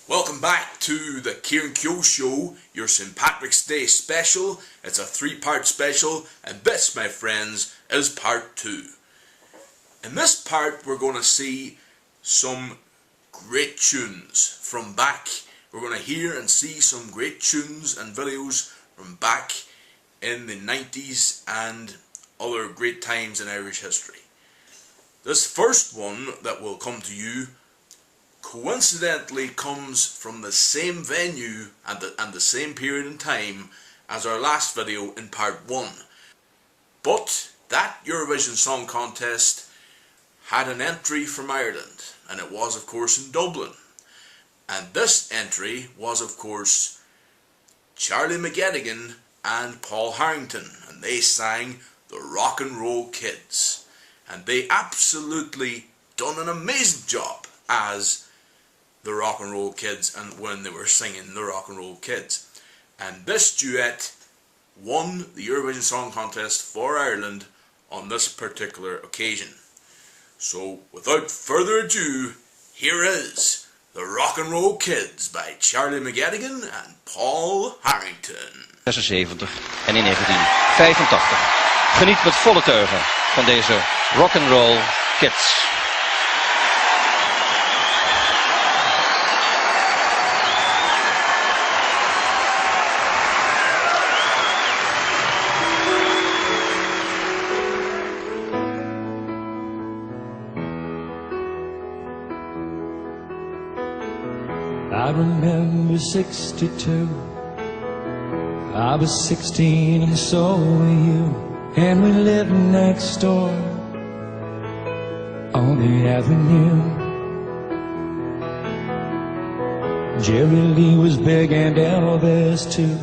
Welcome back to the Kieran Kyo Show, your St. Patrick's Day special. It's a 3-part special, and this, my friends, is part 2. In this part, we're going to see some great tunes from back. We're going to hear and see some great tunes and videos from back in the 90s and other great times in Irish history. This first one that will come to you coincidentally comes from the same venue and the same period in time as our last video in part 1. But that Eurovision Song Contest had an entry from Ireland, and it was of course in Dublin. And this entry was of course Charlie McGettigan and Paul Harrington, and they sang the Rock and Roll Kids. And they absolutely done an amazing job as the Rock and Roll Kids, and when they were singing the Rock and Roll Kids. And this duet won the Eurovision Song Contest for Ireland on this particular occasion. So without further ado, here is the Rock and Roll Kids by Charlie McGettigan and Paul Harrington. 76 en in 1985. Geniet met volle teugen van deze Rock and Roll Kids. I remember 62. I was 16 and so were you. And we lived next door on the avenue. Jerry Lee was big and Elvis too.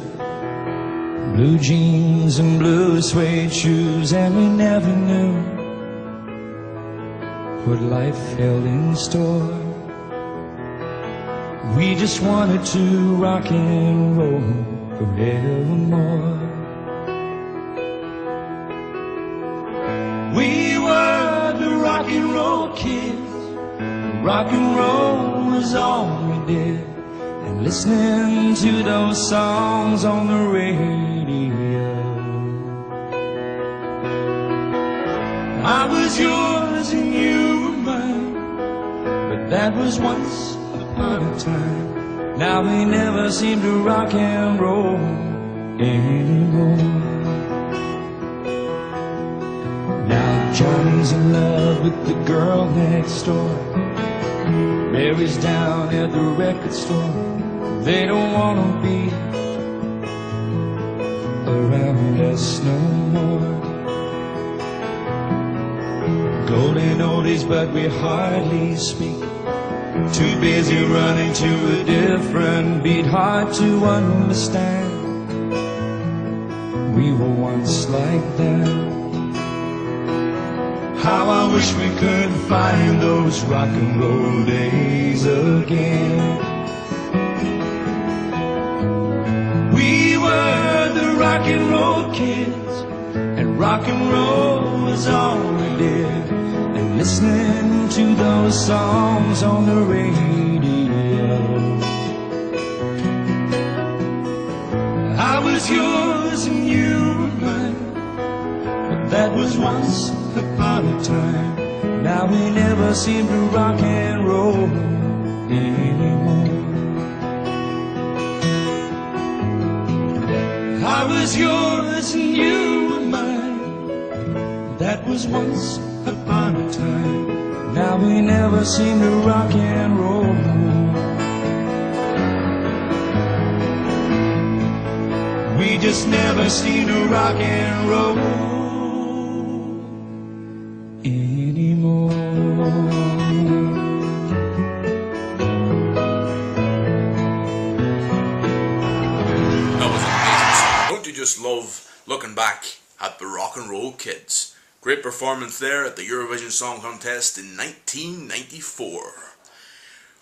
Blue jeans and blue suede shoes. And we never knew what life held in store. We just wanted to rock and roll forevermore. We were the rock and roll kids. Rock and roll was all we did. And listening to those songs on the radio. I was yours and you were mine, but that was once upon a time. Now we never seem to rock and roll anymore. Now Johnny's in love with the girl next door. Mary's down at the record store. They don't want to be around us no more. Golden oldies, but we hardly speak. Too busy running to a different beat. Hard to understand. We were once like that. How I wish we could find those rock and roll days again. We were the rock and roll kids, and rock and roll was all we did. And listening to those songs on the radio. I was yours and you were mine, but that was once upon a time. Now we never seem to rock and roll anymore. I was yours and you were mine, that was once upon a time. Now we never seem to rock and roll. We just never seem to rock and roll anymore. That was an amazing song. Don't you just love looking back at the Rock and Roll Kids? Great performance there at the Eurovision Song Contest in 1994.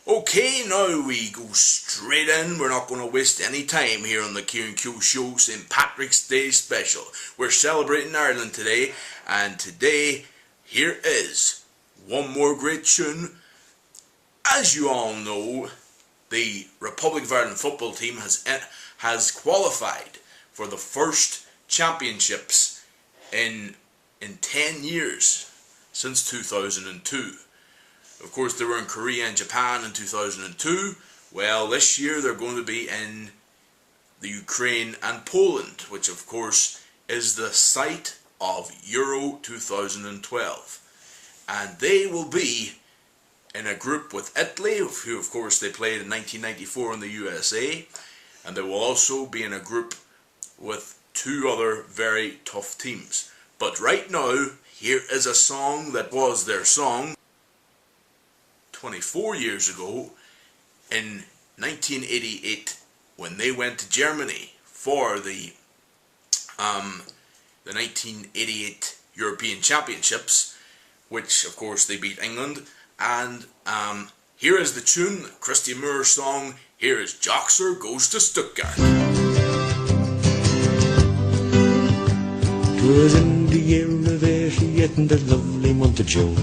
Okay, now we go straight in. We're not going to waste any time here on the Kieran Kyo Show St. Patrick's Day special. We're celebrating Ireland today, and today, here is one more great tune. As you all know, the Republic of Ireland football team has qualified for the first championships in 10 years, since 2002. Of course, they were in Korea and Japan in 2002. Well, this year they're going to be in the Ukraine and Poland, which of course is the site of Euro 2012. And they will be in a group with Italy, who of course they played in 1994 in the USA. And they will also be in a group with two other very tough teams. But right now, here is a song that was their song 24 years ago in 1988 when they went to Germany for the 1988 European Championships, which of course they beat England. And here is the tune, Christy Moore's song. Here is Joxer Goes to Stuttgart. 'Twas in the year of 88 in the lovely month of June,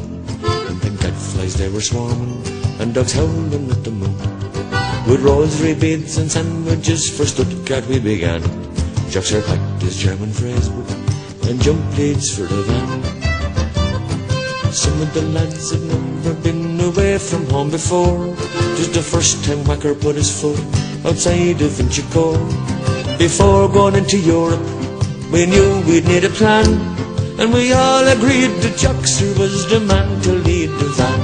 and gadflies they were swarming, and dogs howling at the moon. With rosary beads and sandwiches for Stuttgart we began. Joxer packed his German phrase book and jump leads for the van. Some of the lads had never been away from home before. 'Twas the first time Whacker put his foot outside of Inchicore. Before going into Europe, we knew we'd need a plan, and we all agreed that Joxer was the man to lead the van.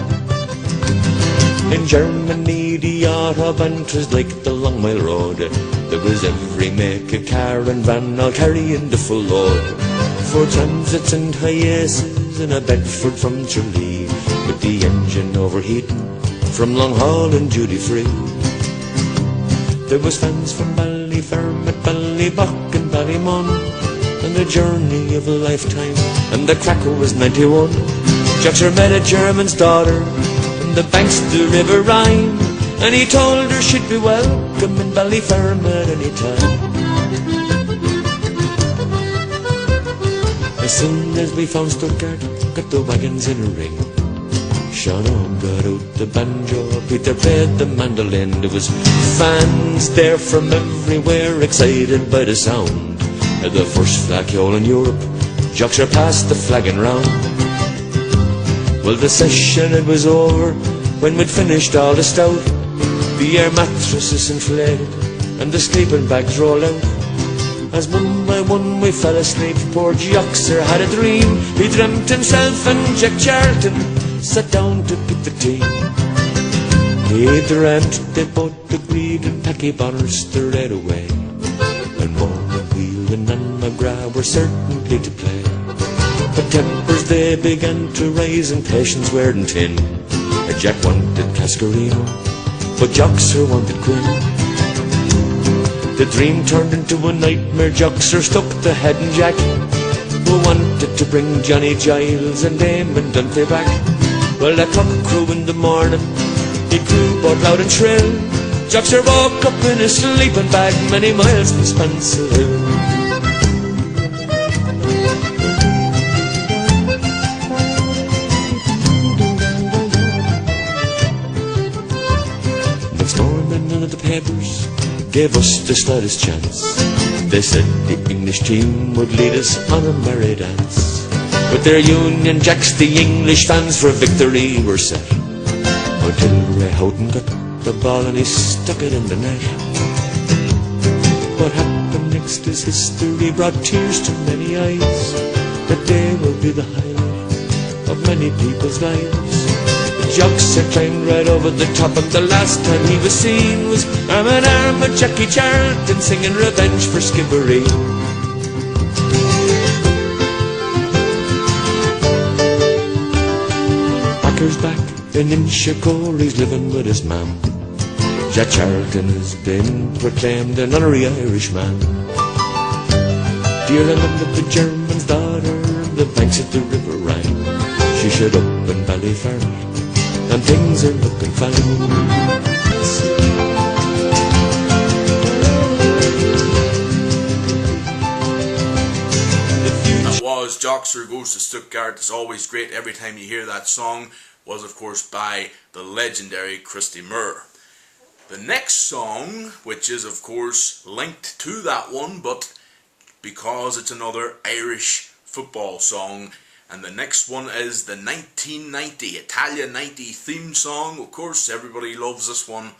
In Germany the Autobahn was like the Long Mile Road. There was every make of car and van all carrying the full load. Four transits and Hiaces and a Bedford from Tralee, with the engine overheating from long haul and duty free. There was fans from Ballyfermot, Ballybach and Ballymun, and the journey of a lifetime, and the cracker was 91. Joxer met a German's daughter on the banks of the River Rhine, and he told her she'd be welcome in Ballyfermot any time. As soon as we found Stuttgart, got the wagons in a ring. Sean got out the banjo, Peter played the mandolin. There was fans there from everywhere, excited by the sound. At the first flagpole in Europe, Joxer passed the flagging round. Well, the session it was over when we'd finished all the stout. The air mattresses inflated and the sleeping bags rolled out. As one by one we fell asleep, poor Joxer had a dream. He dreamt himself and Jack Charlton sat down to pick the tea. He dreamt they both agreed and Packy Bonner stirred away, and Warren Whelan and McGrath were certainly to play. But tempers they began to rise and patience wearing thin. Jack wanted Cascarino, but Joxer wanted Quinn. The dream turned into a nightmare. Joxer stuck the head in Jack, who wanted to bring Johnny Giles and Damon Dunphy back. Well, the cock crew in the morning, he crew both loud and shrill. Joxer woke up in his sleeping bag many miles from Spancel Hill. Next morning none of the papers gave us the slightest chance. They said the English team would lead us on a merry dance. With their Union Jacks the English fans for victory were set, until Ray Houghton got the ball and he stuck it in the net. What happened next is history, brought tears to many eyes. That day will be the highlight of many people's lives. Joxer climbed right over the top, and the last time he was seen was arm in arm with Jackie Charlton singing Revenge for Skibbereen. Whacker's back in Inchicore, he's living with his mam. Jack Charlton has been proclaimed an honorary Irishman. Dear, I remember the German's daughter on the banks of the River Rhine. She showed up in Ballyfermot, and things are looking fine. That was Joxer Goes to Stuttgart. It's always great every time you hear that song. Was of course by the legendary Christy Moore. The next song, which is of course linked to that one, but because it's another Irish football song, and the next one is the 1990 Italia 90 theme song. Of course, everybody loves this one.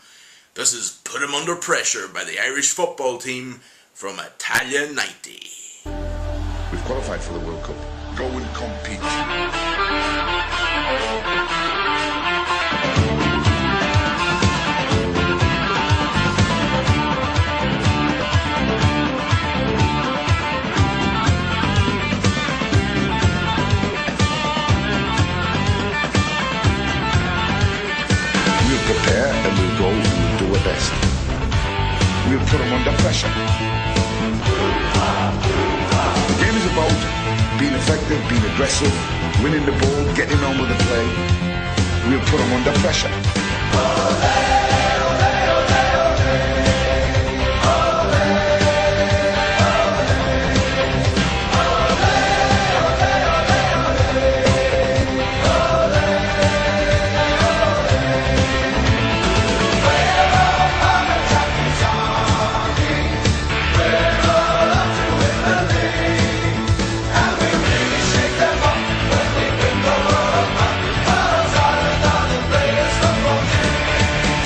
This is Put 'Em Under Pressure by the Irish football team from Italia 90. We've qualified for the World Cup. Go and compete. We'll prepare and we'll go and we'll do our best. We'll put them under pressure. The game is about being effective, being aggressive, winning the ball, getting on with the play. We'll put them under pressure.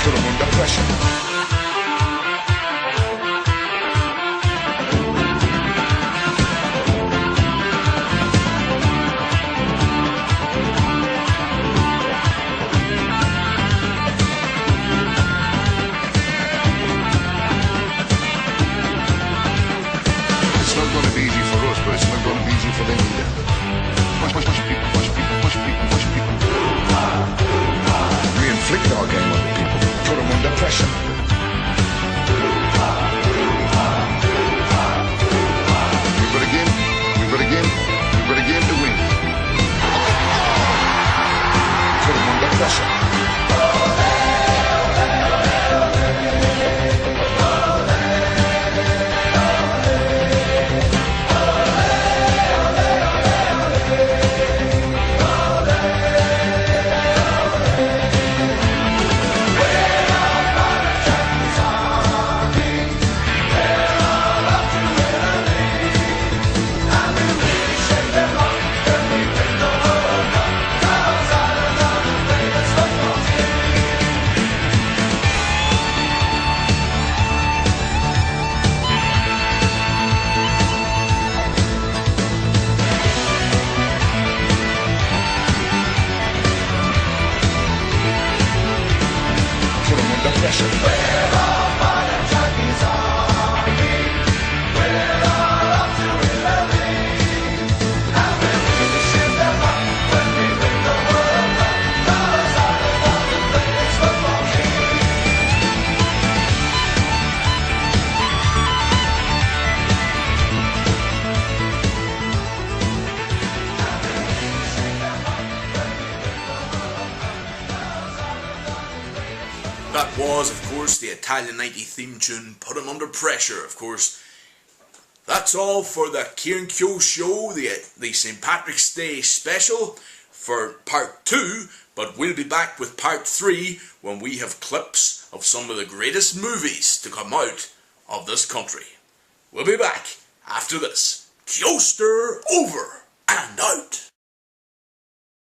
Put them under pressure. It's not going to be easy for us, but it's not going to be easy for them either. Push people, push people, push people, push people. We inflict our game on the people. Put them under pressure. We've got a game, we've got a game, we've got a game to win. Put them under pressure. Put them under pressure. That was, of course, the Italia 90 theme tune, Put 'Em Under Pressure, of course. That's all for the Kieran Kyo show, the St. Patrick's Day special for part 2, but we'll be back with part 3 when we have clips of some of the greatest movies to come out of this country. We'll be back after this. Kyoster over and out.